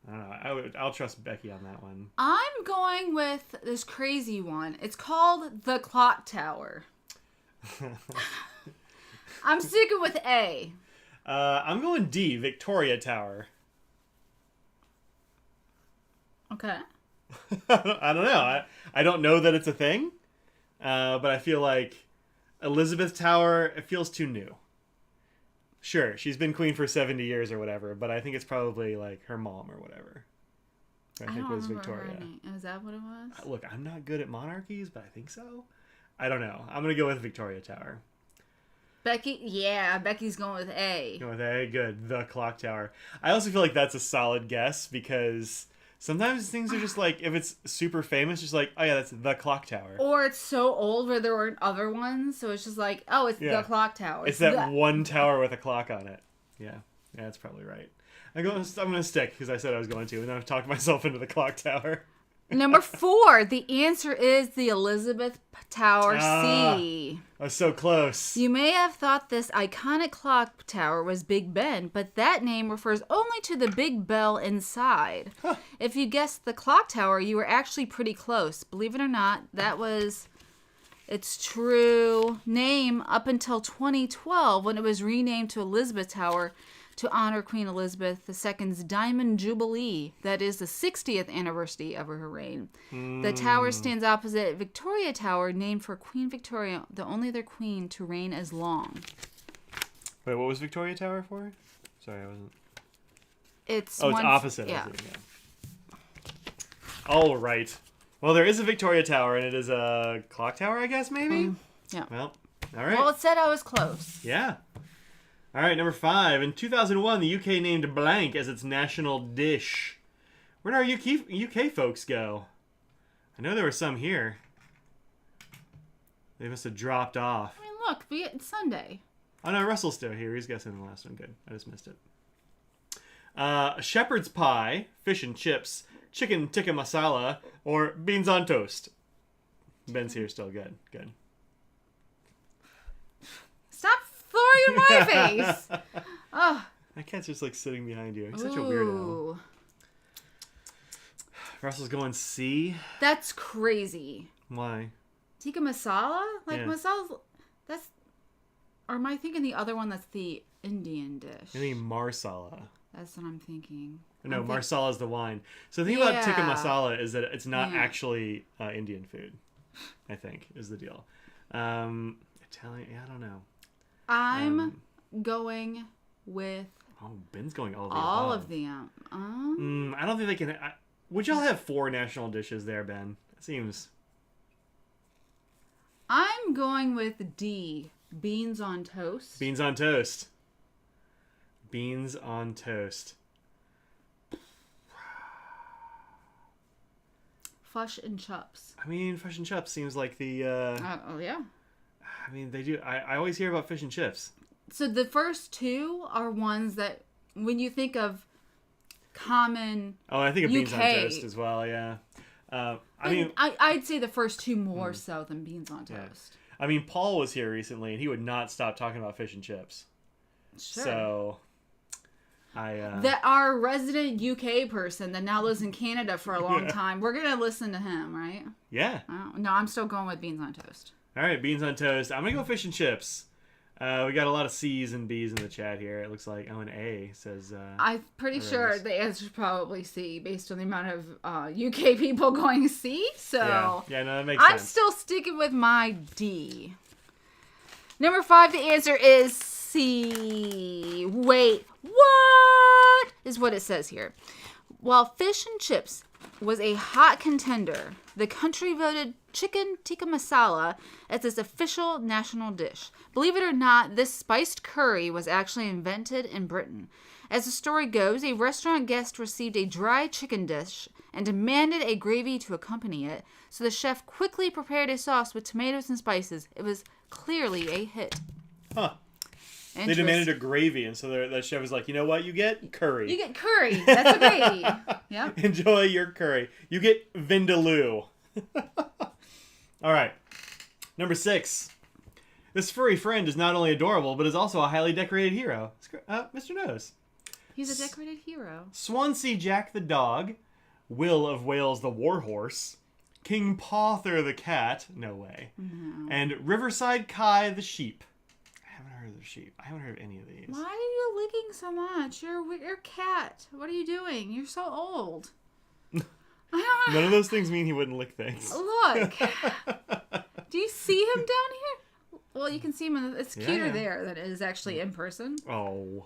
I don't know. I'll trust Becky on that one. I'm going with this crazy one. It's called the Clock Tower. I'm sticking with A. I'm going D, Victoria Tower. Okay. I don't know. I don't know that it's a thing, but I feel like Elizabeth Tower, it feels too new. Sure, she's been queen for 70 years or whatever, but I think it's probably like her mom or whatever. I think it was Victoria. Is that what it was? Look, I'm not good at monarchies, but I think so. I don't know. I'm going to go with Victoria Tower. Becky's going with A. Going with A, good. The Clock Tower. I also feel like that's a solid guess because sometimes things are just like, if it's super famous, just like, oh yeah, that's the Clock Tower. Or it's so old where there weren't other ones, so it's just like, oh, it's the Clock Tower. It's that one tower with a clock on it. Yeah, that's probably right. I'm going to stick because I said I was going to, and then I've talked myself into the Clock Tower. Number 4, the answer is the Elizabeth Tower C. I was so close. You may have thought this iconic clock tower was Big Ben, but that name refers only to the big bell inside. Huh. If you guessed the clock tower, you were actually pretty close. Believe it or not, that was its true name up until 2012 when it was renamed to Elizabeth Tower to honor Queen Elizabeth II's Diamond Jubilee. That is the 60th anniversary of her reign. The tower stands opposite Victoria Tower, named for Queen Victoria, the only other queen to reign as long. Wait, what was Victoria Tower for? Sorry, I wasn't... It's opposite. Yeah. All right. Well, there is a Victoria Tower, and it is a clock tower, I guess, maybe? Yeah. Well, all right. Well, it said I was close. Yeah. All right, number 5. In 2001, the UK named blank as its national dish. Where did our UK folks go? I know there were some here. They must have dropped off. I mean, look, it's Sunday. Oh, no, Russell's still here. He's guessing the last one. Good. I just missed it. Shepherd's pie, fish and chips, chicken tikka masala, or beans on toast. Ben's here still. Good. Stop throwing in my face. Oh. That cat's just like sitting behind you. He's such a weirdo. Russell's going C. That's crazy. Why? Tikka masala? Like masala, that's... Or am I thinking the other one that's the Indian dish? I think marsala. That's what I'm thinking. No, marsala is the wine. So the thing about tikka masala is that it's not actually Indian food, I think, is the deal. Italian, I don't know. I'm going with... Oh, Ben's going all of them. I don't think they can... would y'all have 4 national dishes there, Ben? It seems... I'm going with D. Beans on toast. Beans on toast. Beans on toast. Fush and Chups. I mean, Fish and Chips seems like the... oh, yeah. I mean, they do... I always hear about fish and chips. So the first 2 are ones that, when you think of common Oh, I think of UK, beans on toast as well, yeah. I mean... I'd say the first 2 more so than beans on toast. Yeah. I mean, Paul was here recently, and he would not stop talking about fish and chips. Sure. So... that our resident UK person that now lives in Canada for a long time, we're gonna listen to him, right? Yeah. No, I'm still going with beans on toast. All right, beans on toast. I'm gonna go fish and chips. We got a lot of C's and B's in the chat here. It looks like an A says. I'm pretty sure the answer is probably C, based on the amount of UK people going C. So yeah, no, that makes sense. I'm still sticking with my D. Number 5, the answer is C. Wait, what is what it says here? While fish and chips was a hot contender, the country voted chicken tikka masala as its official national dish. Believe it or not, this spiced curry was actually invented in Britain. As the story goes, a restaurant guest received a dry chicken dish and demanded a gravy to accompany it, so the chef quickly prepared a sauce with tomatoes and spices. It was clearly a hit. Huh. They demanded a gravy, and so the chef was like, you know what? You get curry. You get curry. That's a gravy. Yeah. Enjoy your curry. You get vindaloo. All right. Number 6. This furry friend is not only adorable, but is also a highly decorated hero. Mr. Nose. He's a decorated hero. Swansea Jack the dog. Will of Wales the warhorse. King Pother the cat. No way. No. And Riverside Kai the sheep. I haven't heard of the sheep. I haven't heard of any of these. Why are you licking so much? You're a cat. What are you doing? You're so old. None of those things mean he wouldn't lick things. Look. Do you see him down here? Well, you can see him. It's cuter there than it is actually in person. Oh.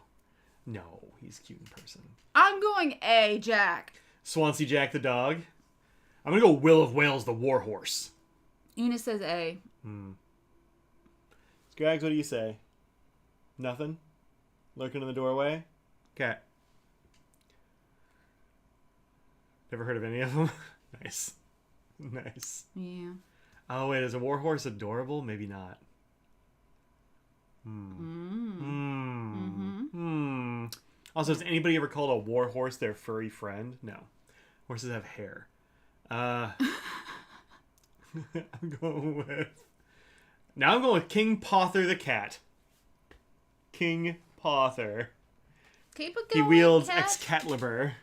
No, he's cute in person. I'm going A, Jack. Swansea Jack the dog. I'm going to go Will of Wales the warhorse. Una says A. Scrags, what do you say? Nothing? Lurking in the doorway? Okay. Never heard of any of them? Nice. Nice. Yeah. Oh, wait, is a warhorse adorable? Maybe not. Also, has anybody ever called a warhorse their furry friend? No. Horses have hair. I'm going with King Pother the cat. King Pother. Keep it going, He wields cat. Excalibur.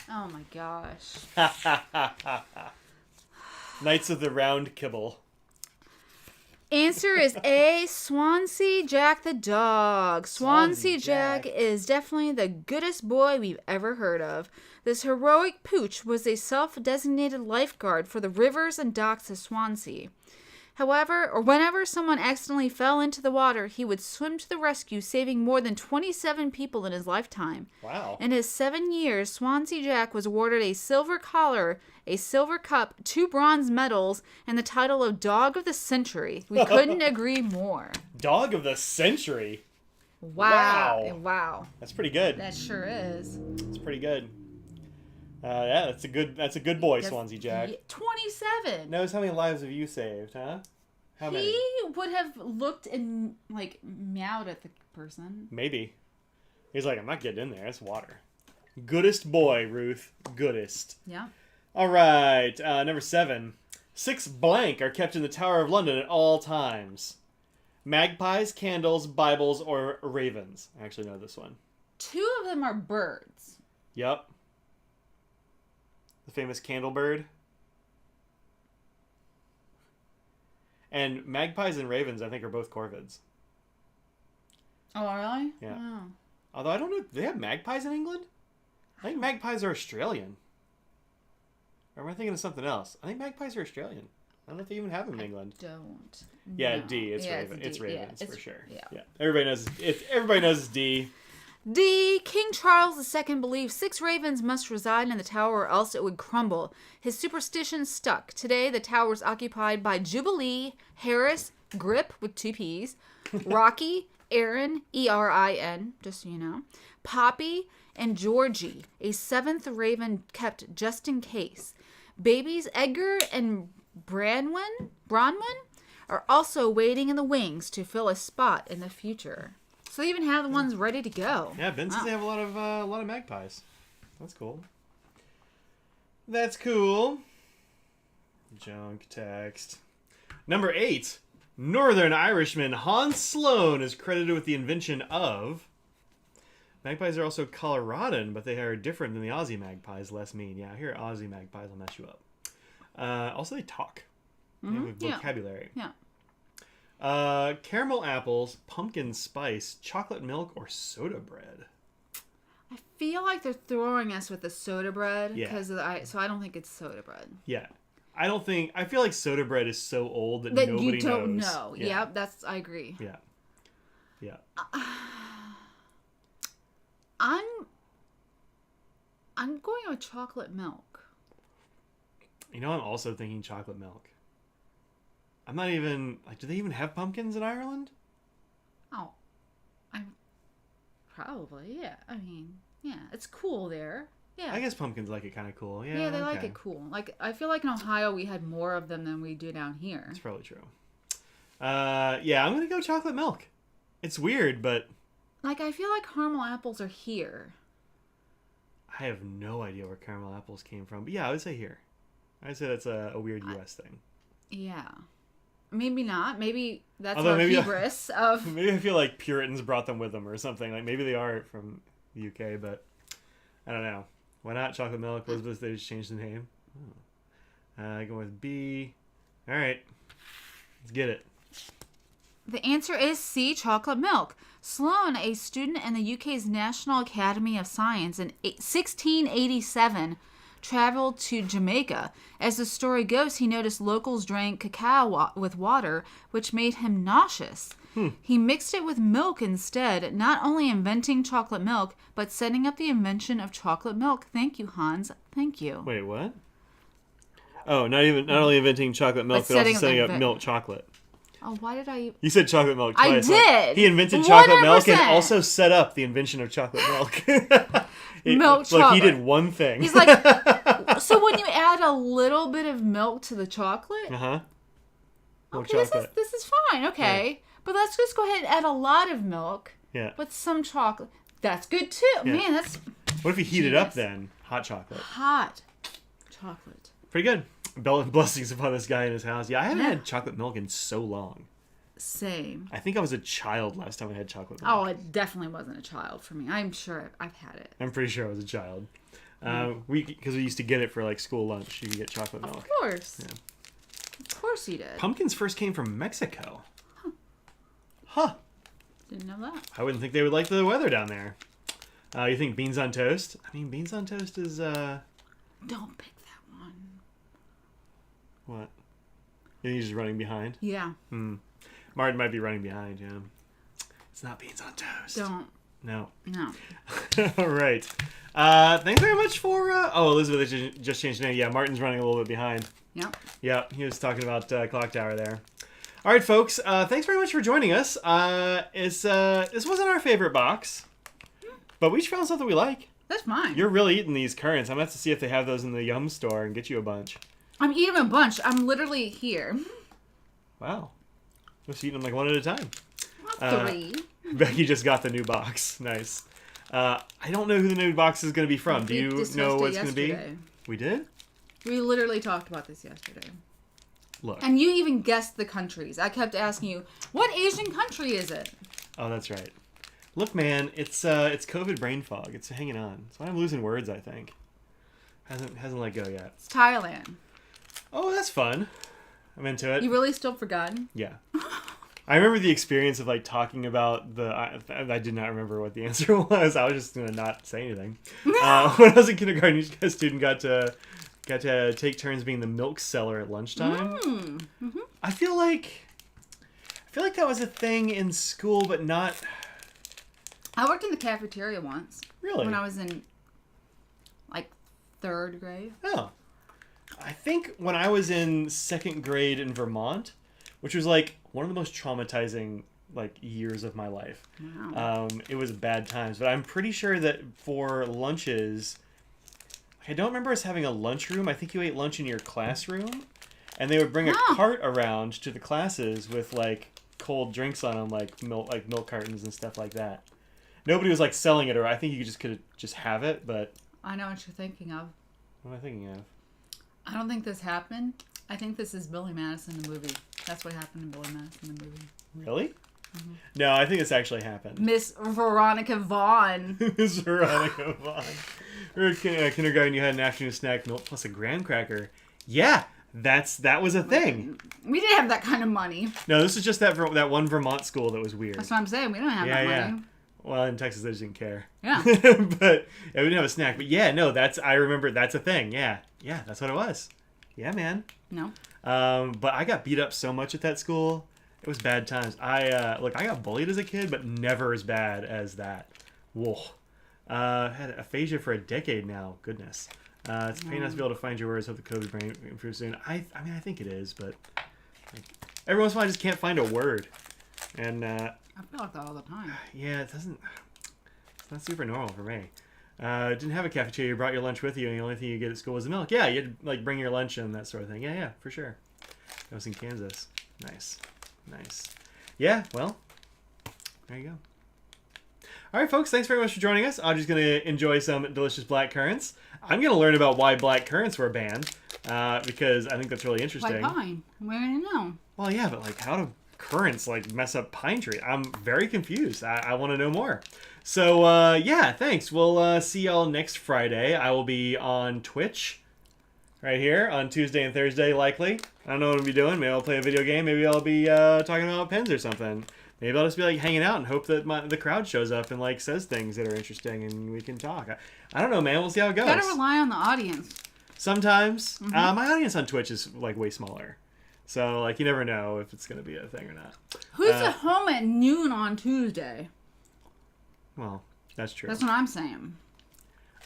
Oh my gosh. Knights of the Round Kibble. Answer is A, Swansea Jack the dog. Swansea Jack is definitely the goodest boy we've ever heard of. This heroic pooch was a self-designated lifeguard for the rivers and docks of Swansea. However, or whenever someone accidentally fell into the water, he would swim to the rescue, saving more than 27 people in his lifetime. Wow. In his 7 years, Swansea Jack was awarded a silver collar, a silver cup, 2 bronze medals, and the title of Dog of the Century. We couldn't agree more. Dog of the Century? Wow. Wow. That's pretty good. That sure is. It's pretty good. Yeah, that's a good boy, Swansea Jack. 27. Knows how many lives have you saved, huh? How many? He would have looked and meowed at the person. Maybe. He's like, I'm not getting in there. It's water. Goodest boy, Ruth. Goodest. Yeah. All right. Number 7. 6 blank are kept in the Tower of London at all times. Magpies, candles, Bibles, or ravens. I actually know this one. 2 of them are birds. Yep. The famous candlebird. And magpies and ravens, I think, are both corvids. Oh, really? Yeah. Oh. Although I don't know, do they have magpies in England? I think magpies are Australian. Or am I thinking of something else? I think magpies are Australian. I don't know if they even have them in England. Don't. Yeah, No. D. It's yeah, Raven. It's D. Ravens Yeah, for sure. Yeah. Everybody knows. Everybody knows it's D. D. King Charles II believed 6 ravens must reside in the tower or else it would crumble. His superstition stuck. Today, the tower is occupied by Jubilee, Harris, Grip with 2 P's, Rocky, Erin, Erin, just so you know, Poppy, and Georgie, a 7th raven kept just in case. Babies Edgar and Bronwyn are also waiting in the wings to fill a spot in the future. So they even have the ones ready to go. Yeah, Ben says they have a lot of magpies. That's cool. That's cool. Junk text. Number 8. Northern Irishman Hans Sloane is credited with the invention of... Magpies are also Coloradan, but they are different than the Aussie magpies, less mean. Yeah, here Aussie magpies will mess you up. Also, they talk. They have vocabulary. Yeah. Caramel apples, pumpkin spice, chocolate milk, or soda bread. I feel like they're throwing us with the soda bread Yeah. so I don't think it's soda bread. Yeah. I feel like soda bread is so old that nobody you don't knows. know. Yeah. Yep, I agree. Yeah. Yeah. I'm going with chocolate milk. You know, I'm also thinking chocolate milk. I'm not even do they even have pumpkins in Ireland? Oh, I'm probably, yeah. I mean, yeah, it's cool there. Yeah. I guess pumpkins like it kind of cool. Yeah. Yeah, they like it cool. Like, I feel like in Ohio we had more of them than we do down here. That's probably true. Yeah, I'm gonna go chocolate milk. It's weird, but like, I feel like caramel apples are here. I have no idea where caramel apples came from. But yeah, I would say here. I'd say that's a weird U.S. thing. Yeah. Maybe not. Maybe that's Although our maybe hubris of... Maybe I feel like Puritans brought them with them or something. Like, maybe they are from the UK, but I don't know. Why not chocolate milk? Elizabeth, they just changed the name. Oh. Go with B. All right. Let's get it. The answer is C, chocolate milk. Sloane, a student in the UK's National Academy of Science in 1687, traveled to Jamaica. As the story goes, he noticed locals drank cacao with water, which made him nauseous. He mixed it with milk instead, not only inventing chocolate milk, but setting up the invention of chocolate milk. Thank you, Hans. Thank you. Wait, what? Oh, not only inventing chocolate milk, but also setting up milk chocolate. Oh, why did I... You said chocolate milk twice. I did. He invented chocolate 100%. milk and also set up the invention of chocolate milk. Milk chocolate. Look, he did one thing. He's like, so when you add a little bit of milk to the chocolate... Uh-huh. Milk Okay, chocolate. this is fine. Okay. Yeah. But let's just go ahead and add a lot of milk with some chocolate. That's good, too. Yeah. Man, that's... What if you heat it up then? Hot chocolate. Hot chocolate. Pretty good. Blessings upon this guy in his house. Yeah, I haven't had chocolate milk in so long. Same. I think I was a child last time I had chocolate milk. Oh, it definitely wasn't a child for me. I'm sure I've had it. I'm pretty sure I was a child. Because we used to get it for like school lunch. You could get chocolate milk. Of course. Yeah. Of course you did. Pumpkins first came from Mexico. Huh. Didn't know that. I wouldn't think they would like the weather down there. You think beans on toast? I mean, beans on toast is... Don't pick that one. What? He's just running behind? Yeah. Martin might be running behind, yeah. It's not beans on toast. Don't. No. No. All right. Thanks very much for... Elizabeth just changed the name. Yeah, Martin's running a little bit behind. Yep. Yeah, he was talking about Clock Tower there. All right, folks. Thanks very much for joining us. This wasn't our favorite box, but we each found something we like. That's fine. You're really eating these currants. I'm going to have to see if they have those in the Yum store and get you a bunch. I'm eating a bunch. I'm literally here. Wow. Just eating them like one at a time. Not 3. Becky just got the new box. Nice. I don't know who the new box is going to be from. Do you know what it's going to be? We did? We literally talked about this yesterday. Look. And you even guessed the countries. I kept asking you, what Asian country is it? Oh, that's right. Look, man, it's COVID brain fog. It's hanging on. So I'm losing words, I think. Hasn't let go yet. It's Thailand. Oh, that's fun. I'm into it. You really still forgotten? Yeah. I remember the experience of like talking about I did not remember what the answer was. I was just gonna not say anything. When I was in kindergarten, each student got to take turns being the milk seller at lunchtime. Mm-hmm. I feel like that was a thing in school, but not. I worked in the cafeteria once. Really? When I was in like 3rd grade. Oh. I think when I was in 2nd grade in Vermont, which was like one of the most traumatizing like years of my life. Wow. It was bad times, but I'm pretty sure that for lunches, I don't remember us having a lunchroom. I think you ate lunch in your classroom, and they would bring a cart around to the classes with like cold drinks on them, like milk cartons and stuff like that. Nobody was like selling it, or I think you could just have it, but I know what you're thinking of. What am I thinking of? I don't think this happened. I think this is Billy Madison, the movie. That's what happened in Billy Madison, the movie. Really? Mm-hmm. No, I think this actually happened. Miss Veronica Vaughn. Miss Veronica Vaughn. We were in kindergarten, you had an afternoon snack, milk plus a graham cracker. Yeah, that was a thing. We didn't have that kind of money. No, this is just that one Vermont school that was weird. That's what I'm saying. We don't have that money. Well, in Texas, they just didn't care. Yeah. But we didn't have a snack. But yeah, no, I remember that's a thing. Yeah, that's what it was. Yeah, man. No. But I got beat up so much at that school. It was bad times. I got bullied as a kid, but never as bad as that. Whoa. Had aphasia for a decade now. Goodness. It's a pain not to be able to find your words. Hope the COVID brain improves soon. I mean, I think it is, but like, every once in a while I just can't find a word. And I feel like that all the time. Yeah, it's not super normal for me. Didn't have a cafeteria. You brought your lunch with you, and the only thing you get at school was the milk. Yeah, you had to like bring your lunch and that sort of thing. Yeah, for sure. I was in Kansas. Nice. Yeah, well, there you go. All right, folks, thanks very much for joining us. I'm just going to enjoy some delicious blackcurrants. I'm going to learn about why blackcurrants were banned because I think that's really interesting. Like pine. We already know. Well, yeah, but like how do currants like mess up pine tree? I'm very confused. I want to know more. So, yeah, thanks. We'll see y'all next Friday. I will be on Twitch right here on Tuesday and Thursday, likely. I don't know what I'll be doing. Maybe I'll play a video game. Maybe I'll be talking about pens or something. Maybe I'll just be like hanging out and hope that the crowd shows up and like says things that are interesting and we can talk. I don't know, man. We'll see how it goes. You gotta rely on the audience. Sometimes. Mm-hmm. My audience on Twitch is like way smaller. So like you never know if it's going to be a thing or not. Who's at home at noon on Tuesday? Well, that's true. That's what I'm saying.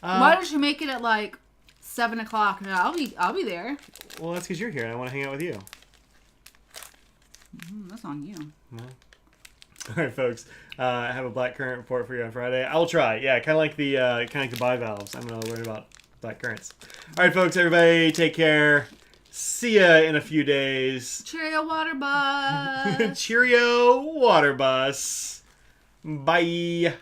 Why don't you make it at like 7 o'clock? And I'll be there. Well, that's because you're here and I want to hang out with you. That's on you. Well. All right, folks. I have a blackcurrant report for you on Friday. I will try. Yeah, kind of like the bivalves. I'm gonna learn about blackcurrants. All right, folks. Everybody, take care. See ya in a few days. Cheerio, water bus. Cheerio, water bus. Bye.